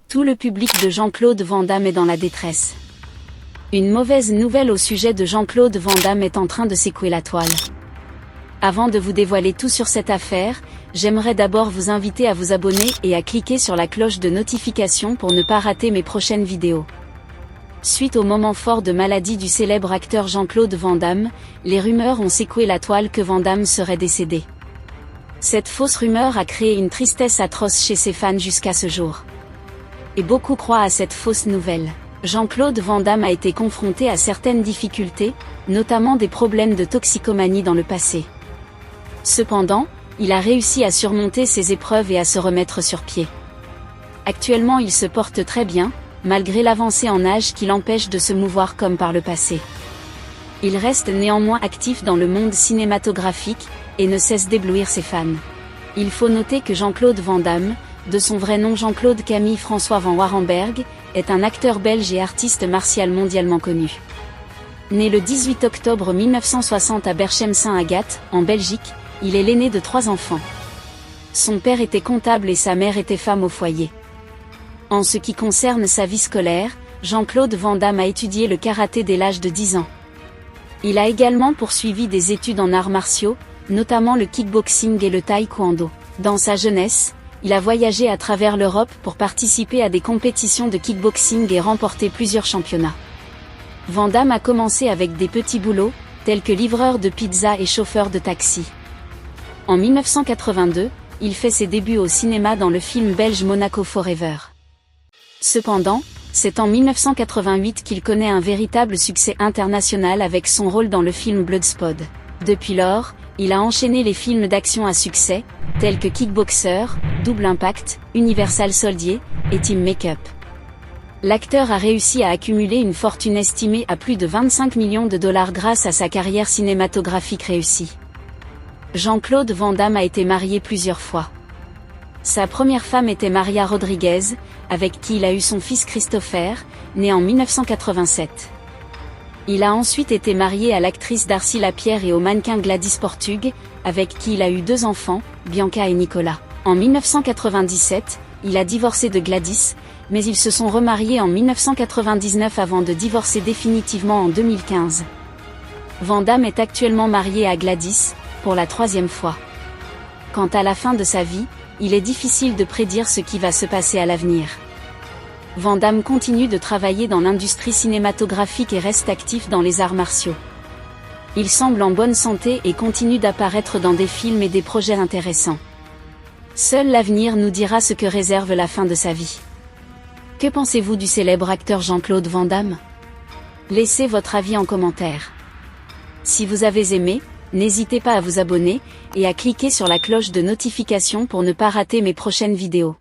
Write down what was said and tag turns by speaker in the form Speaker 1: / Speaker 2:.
Speaker 1: Tout le public de Jean-Claude Van Damme est dans la détresse. Une mauvaise nouvelle au sujet de Jean-Claude Van Damme est en train de secouer la toile. Avant de vous dévoiler tout sur cette affaire, j'aimerais d'abord vous inviter à vous abonner et à cliquer sur la cloche de notification pour ne pas rater mes prochaines vidéos. Suite au moment fort de maladie du célèbre acteur Jean-Claude Van Damme, les rumeurs ont secoué la toile que Van Damme serait décédé. Cette fausse rumeur a créé une tristesse atroce chez ses fans jusqu'à ce jour. Et beaucoup croient à cette fausse nouvelle. Jean-Claude Van Damme a été confronté à certaines difficultés, notamment des problèmes de toxicomanie dans le passé. Cependant, il a réussi à surmonter ces épreuves et à se remettre sur pied. Actuellement il se porte très bien, malgré l'avancée en âge qui l'empêche de se mouvoir comme par le passé. Il reste néanmoins actif dans le monde cinématographique, et ne cesse d'éblouir ses fans. Il faut noter que Jean-Claude Van Damme, de son vrai nom Jean-Claude Camille François Van Warenberg, est un acteur belge et artiste martial mondialement connu. Né le 18 octobre 1960 à Berchem-Saint-Agathe, en Belgique, il est l'aîné de 3 enfants. Son père était comptable et sa mère était femme au foyer. En ce qui concerne sa vie scolaire, Jean-Claude Van Damme a étudié le karaté dès l'âge de 10 ans. Il a également poursuivi des études en arts martiaux, notamment le kickboxing et le taekwondo. Dans sa jeunesse, il a voyagé à travers l'Europe pour participer à des compétitions de kickboxing et remporter plusieurs championnats. Van Damme a commencé avec des petits boulots, tels que livreur de pizza et chauffeur de taxi. En 1982, il fait ses débuts au cinéma dans le film belge Monaco Forever. Cependant, c'est en 1988 qu'il connaît un véritable succès international avec son rôle dans le film Bloodsport. Depuis lors, il a enchaîné les films d'action à succès, tels que Kickboxer, Double Impact, Universal Soldier, et Team Make-up. L'acteur a réussi à accumuler une fortune estimée à plus de 25 millions de dollars grâce à sa carrière cinématographique réussie. Jean-Claude Van Damme a été marié plusieurs fois. Sa première femme était Maria Rodriguez, avec qui il a eu son fils Christopher, né en 1987. Il a ensuite été marié à l'actrice Darcy Lapierre et au mannequin Gladys Portug, avec qui il a eu 2 enfants, Bianca et Nicolas. En 1997, il a divorcé de Gladys, mais ils se sont remariés en 1999 avant de divorcer définitivement en 2015. Van Damme est actuellement marié à Gladys, pour la 3e fois. Quant à la fin de sa vie, il est difficile de prédire ce qui va se passer à l'avenir. Van Damme continue de travailler dans l'industrie cinématographique et reste actif dans les arts martiaux. Il semble en bonne santé et continue d'apparaître dans des films et des projets intéressants. Seul l'avenir nous dira ce que réserve la fin de sa vie. Que pensez-vous du célèbre acteur Jean-Claude Van Damme? Laissez votre avis en commentaire. Si vous avez aimé, n'hésitez pas à vous abonner, et à cliquer sur la cloche de notification pour ne pas rater mes prochaines vidéos.